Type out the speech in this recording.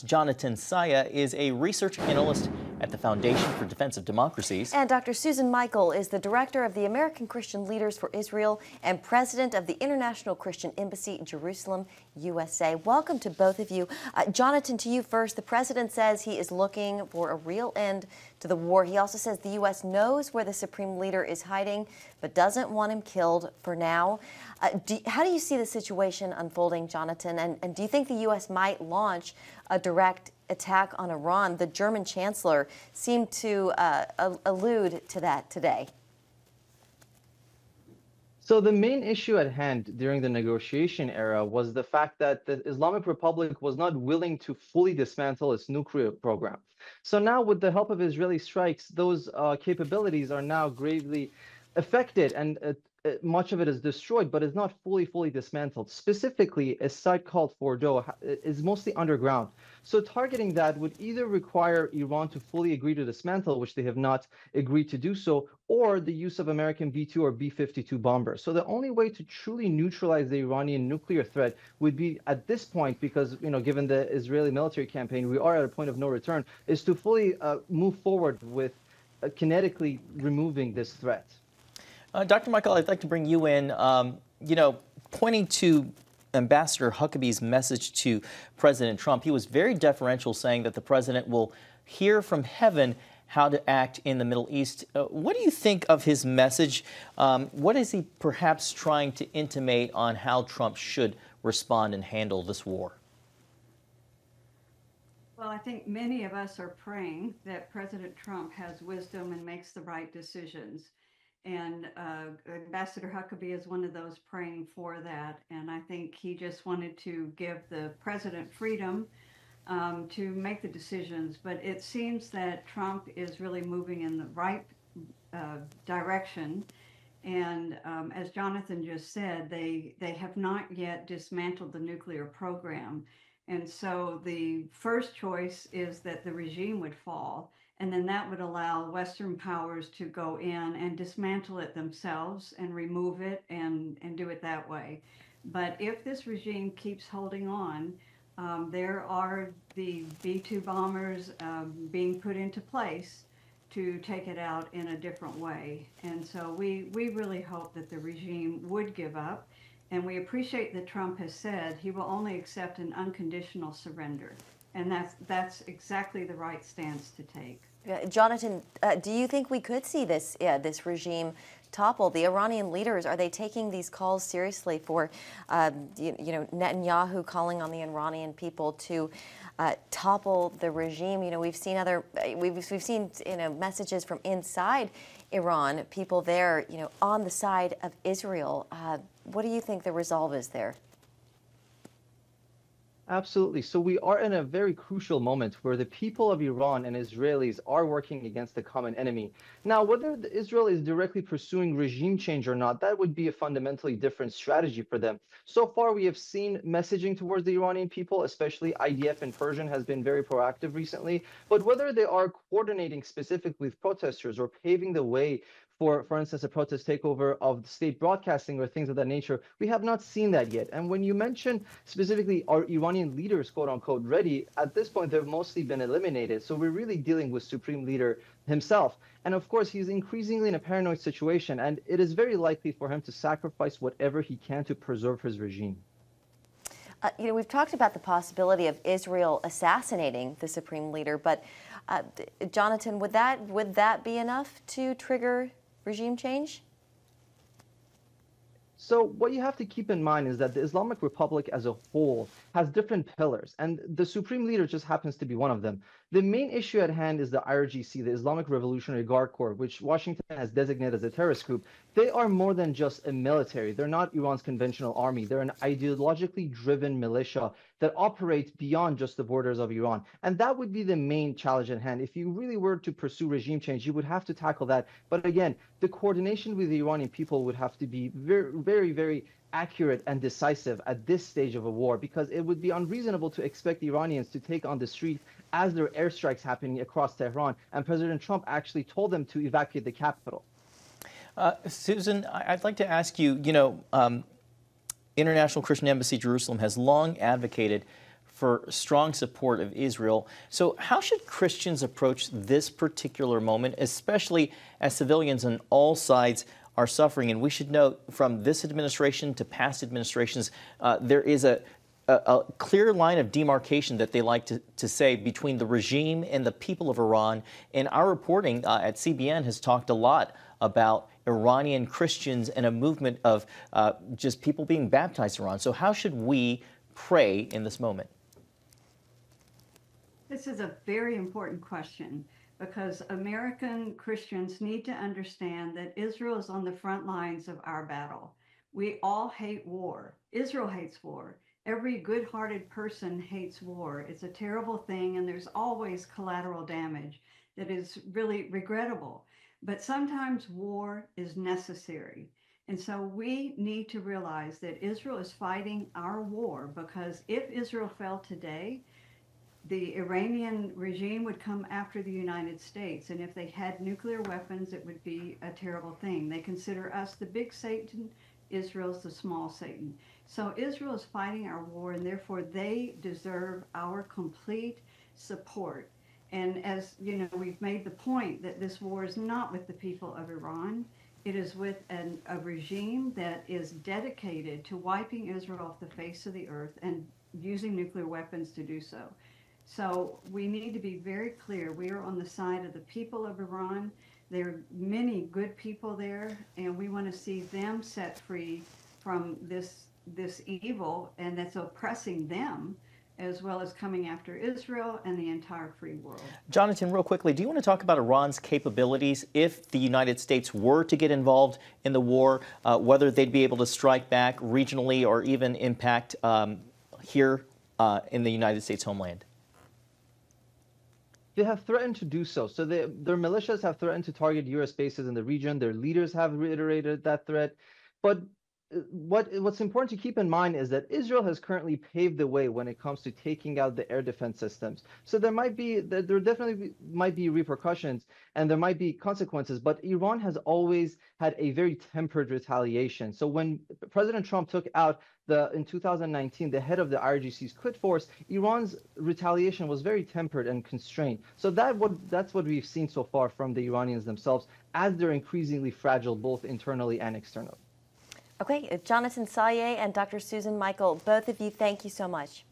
Janatan Sayeh is a research analyst at the Foundation for Defense of Democracies. And Dr. Susan Michael is the director of the American Christian Leaders for Israel and president of the International Christian Embassy in Jerusalem, USA. Welcome to both of you. Janatan, to you first. The president says he is looking for a real end to the war. He also says the U.S. knows where the supreme leader is hiding, but doesn't want him killed for now. How do you see the situation unfolding, Janatan? And do you think the U.S. might launch a direct attack on Iran? The German chancellor seemed to allude to that today. So the main issue at hand during the negotiation era was the fact that the Islamic Republic was not willing to fully dismantle its nuclear program. So now, with the help of Israeli strikes, those capabilities are now gravely affected, and much of it is destroyed, but is not fully dismantled. Specifically, a site called Fordo is mostly underground. So targeting that would either require Iran to fully agree to dismantle, which they have not agreed to do so, or the use of American B-2 or B-52 bombers. So the only way to truly neutralize the Iranian nuclear threat would be at this point, because, given the Israeli military campaign, we are at a point of no return, is to fully move forward with kinetically removing this threat. Dr. Michael, I'd like to bring you in, pointing to Ambassador Huckabes' message to President Trump. He was very deferential, saying that the president will hear from heaven how to act in the Middle East. What do you think of his message? What is he perhaps trying to intimate on how Trump should respond and handle this war? Well, I think many of us are praying that President Trump has wisdom and makes the right decisions. And Ambassador Huckabee is one of those praying for that. And I think he just wanted to give the president freedom to make the decisions. But it seems that Trump is really moving in the right direction. And as Janatan just said, they have not yet dismantled the nuclear program. And so the first choice is that the regime would fall. And then that would allow Western powers to go in and dismantle it themselves and remove it and do it that way. But if this regime keeps holding on, there are the B-2 bombers being put into place to take it out in a different way. And so we really hope that the regime would give up. And we appreciate that Trump has said he will only accept an unconditional surrender. And that's exactly the right stance to take. Janatan, do you think we could see this regime topple? The Iranian leaders, are they taking these calls seriously for, Netanyahu calling on the Iranian people to topple the regime? We've seen we've seen messages from inside Iran, people there, on the side of Israel. What do you think the resolve is there? Absolutely. So we are in a very crucial moment where the people of Iran and Israelis are working against the common enemy. Now, whether Israel is directly pursuing regime change or not, that would be a fundamentally different strategy for them. So far, we have seen messaging towards the Iranian people, especially IDF in Persian has been very proactive recently. But whether they are coordinating specifically with protesters or paving the way for instance, a protest takeover of state broadcasting or things of that nature, we have not seen that yet. And when you mention specifically are Iranian leaders, quote unquote, ready, at this point, they've mostly been eliminated. So we're really dealing with Supreme Leader himself. And of course, he's increasingly in a paranoid situation, and it is very likely for him to sacrifice whatever he can to preserve his regime. We've talked about the possibility of Israel assassinating the Supreme Leader, but Janatan, would that be enough to trigger regime change? So what you have to keep in mind is that the Islamic Republic as a whole has different pillars, and the Supreme Leader just happens to be one of them. The main issue at hand is the IRGC, the Islamic Revolutionary Guard Corps, which Washington has designated as a terrorist group. They are more than just a military. They're not Iran's conventional army. They're an ideologically driven militia that operates beyond just the borders of Iran. And that would be the main challenge at hand. If you really were to pursue regime change, you would have to tackle that. But again, the coordination with the Iranian people would have to be very accurate and decisive at this stage of a war, because it would be unreasonable to expect the Iranians to take on the street as there are airstrikes happening across Tehran. And President Trump actually told them to evacuate the capital. Susan, I'd like to ask you, International Christian Embassy Jerusalem has long advocated for strong support of Israel. So how should Christians approach this particular moment, especially as civilians on all sides are suffering? And we should note, from this administration to past administrations, there is a clear line of demarcation that they like to say between the regime and the people of Iran. And our reporting at CBN has talked a lot about Iranian Christians and a movement of just people being baptized in Iran. So how should we pray in this moment? This is a very important question, because American Christians need to understand that Israel is on the front lines of our battle. We all hate war. Israel hates war. Every good-hearted person hates war. It's a terrible thing, and there's always collateral damage that is really regrettable. But sometimes war is necessary. And so we need to realize that Israel is fighting our war, because if Israel fell today, the Iranian regime would come after the United States. And if they had nuclear weapons, it would be a terrible thing. They consider us the big Satan, Israel's the small Satan. So Israel is fighting our war, and therefore they deserve our complete support. And as you know, we've made the point that this war is not with the people of Iran. It is with a regime that is dedicated to wiping Israel off the face of the earth and using nuclear weapons to do so. So we need to be very clear. We are on the side of the people of Iran. There are many good people there, and we want to see them set free from this evil, and that's oppressing them, as well as coming after Israel and the entire free world. Janatan, real quickly, do you want to talk about Iran's capabilities if the United States were to get involved in the war, whether they'd be able to strike back regionally or even impact here in the United States homeland? They have threatened to do so. So their militias have threatened to target U.S. bases in the region. Their leaders have reiterated that threat. But what's important to keep in mind is that Israel has currently paved the way when it comes to taking out the air defense systems. So there definitely might be repercussions and there might be consequences, but Iran has always had a very tempered retaliation. So when President Trump took out in 2019 the head of the IRGC's Quds Force, Iran's retaliation was very tempered and constrained. So that's what we've seen so far from the Iranians themselves, as they're increasingly fragile both internally and externally. Okay, Janatan, Sayeh, and Dr. Susan Michael, both of you, thank you so much.